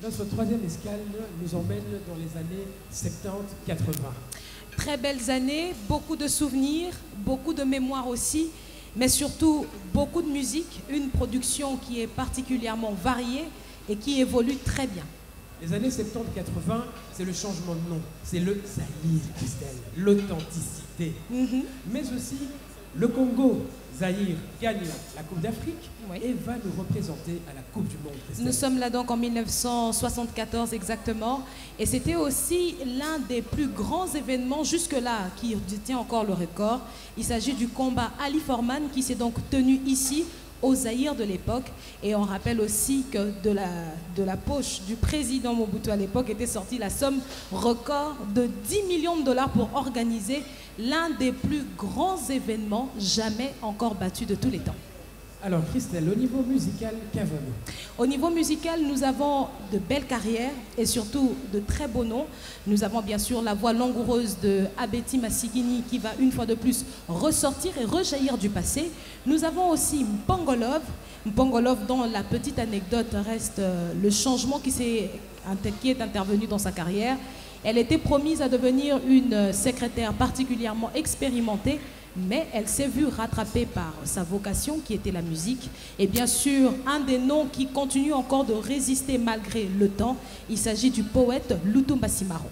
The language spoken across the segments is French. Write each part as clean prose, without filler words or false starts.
Notre troisième escale nous emmène dans les années 70-80. Très belles années, beaucoup de souvenirs, beaucoup de mémoires aussi, mais surtout beaucoup de musique, une production qui est particulièrement variée et qui évolue très bien. Les années 70-80, c'est le changement de nom, c'est le Zaïre, Christelle, l'authenticité. Mais aussi, le Congo, Zaïre, gagne la Coupe d'Afrique et va nous représenter à la Coupe du Monde, Christelle. Nous sommes là donc en 1974 exactement, et c'était aussi l'un des plus grands événements jusque-là qui détient encore le record. Il s'agit du combat Ali Forman qui s'est donc tenu ici, au Zaïre de l'époque, et on rappelle aussi que de la poche du président Mobutu à l'époque était sortie la somme record de 10 millions de dollars pour organiser l'un des plus grands événements jamais encore battus de tous les temps. Alors Christelle, au niveau musical, qu'avons-nous? Au niveau musical, nous avons de belles carrières et surtout de très beaux noms. Nous avons bien sûr la voix langoureuse de Abeti Masikini qui va une fois de plus ressortir et rejaillir du passé. Nous avons aussi Mpongolov dont la petite anecdote reste le changement qui est intervenu dans sa carrière. Elle était promise à devenir une secrétaire particulièrement expérimentée, mais elle s'est vue rattrapée par sa vocation qui était la musique. Et bien sûr, un des noms qui continue encore de résister malgré le temps, il s'agit du poète Lutumba Simaro.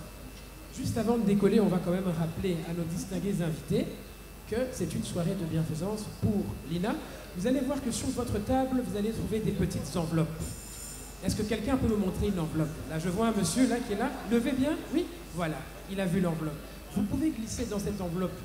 Juste avant de décoller, on va quand même rappeler à nos distingués invités que c'est une soirée de bienfaisance pour Lina. Vous allez voir que sur votre table, vous allez trouver des petites enveloppes. Est-ce que quelqu'un peut me montrer une enveloppe? Là, je vois un monsieur là qui est là. Levez bien. Oui, voilà, il a vu l'enveloppe. Vous pouvez glisser dans cette enveloppe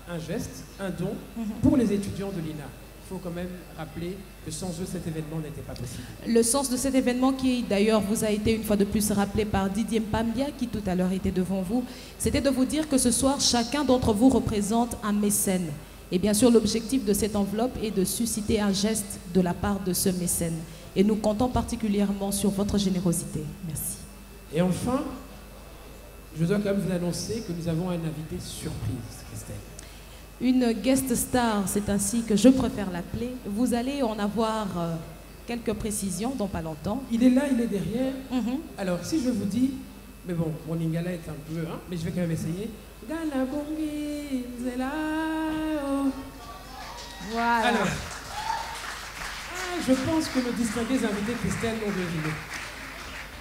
un geste, un don pour les étudiants de l'INA. Il faut quand même rappeler que sans eux, cet événement n'était pas possible. Le sens de cet événement qui d'ailleurs vous a été une fois de plus rappelé par Didier Mpambia qui tout à l'heure était devant vous, c'était de vous dire que ce soir, chacun d'entre vous représente un mécène. Et bien sûr, l'objectif de cette enveloppe est de susciter un geste de la part de ce mécène. Et nous comptons particulièrement sur votre générosité. Merci. Et enfin, je dois quand même vous annoncer que nous avons un invité surprise, Christelle. Une guest star, c'est ainsi que je préfère l'appeler. Vous allez en avoir quelques précisions dans pas longtemps. Il est là, il est derrière. Alors, si je vous dis, mais bon, mon lingala est un peu, mais je vais quand même essayer. Voilà. Alors, je pense que nos distingués invités, Christelle, l'ont deviné.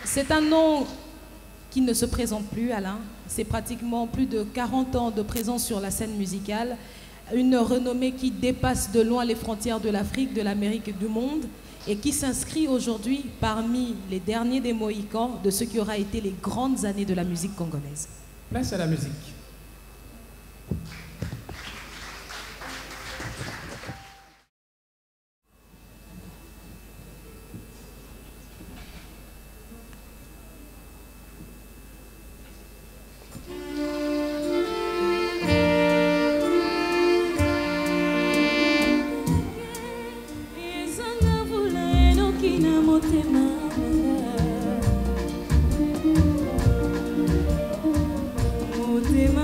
C'est un nom qui ne se présente plus, Alain. C'est pratiquement plus de 40 ans de présence sur la scène musicale. Une renommée qui dépasse de loin les frontières de l'Afrique, de l'Amérique et du monde et qui s'inscrit aujourd'hui parmi les derniers des Mohicans de ce qui aura été les grandes années de la musique congolaise. Place à la musique. Motema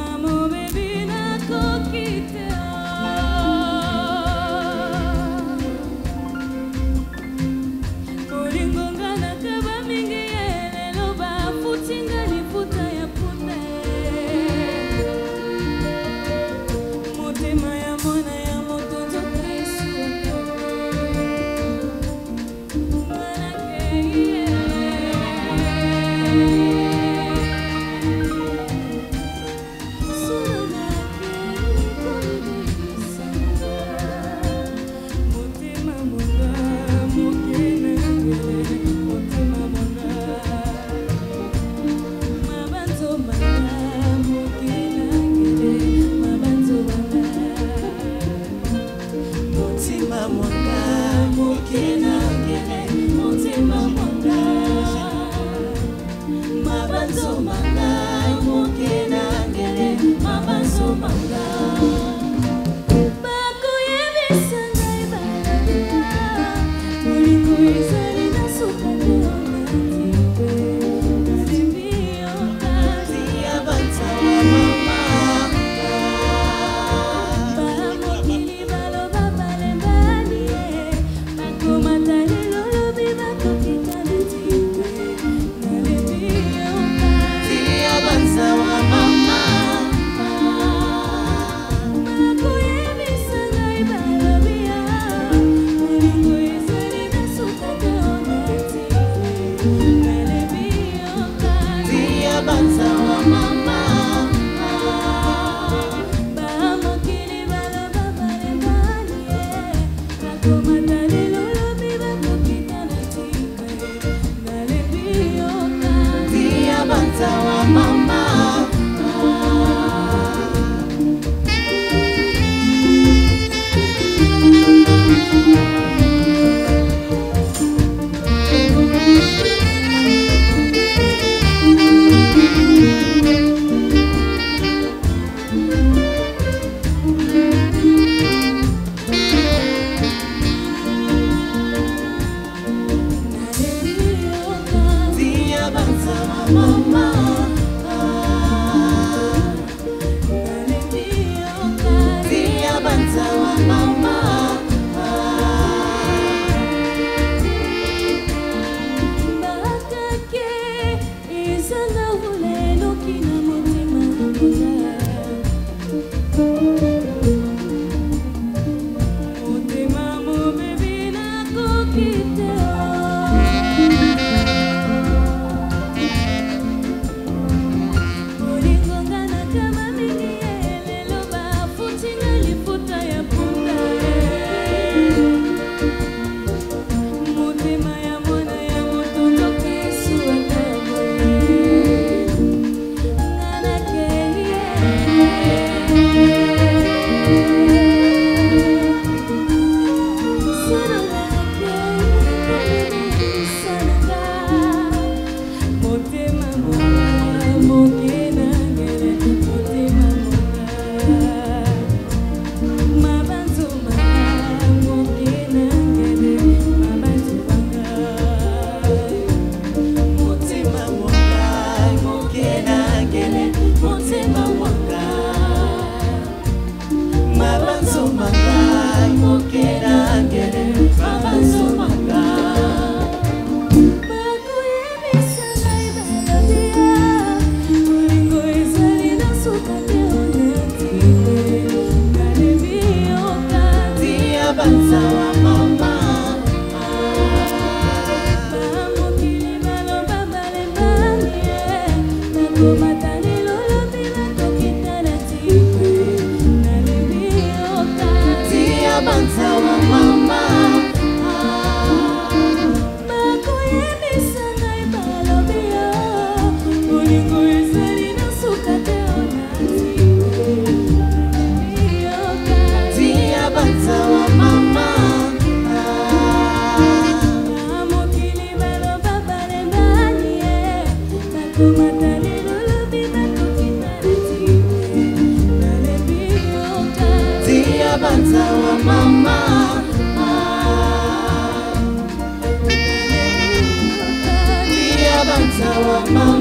Mama.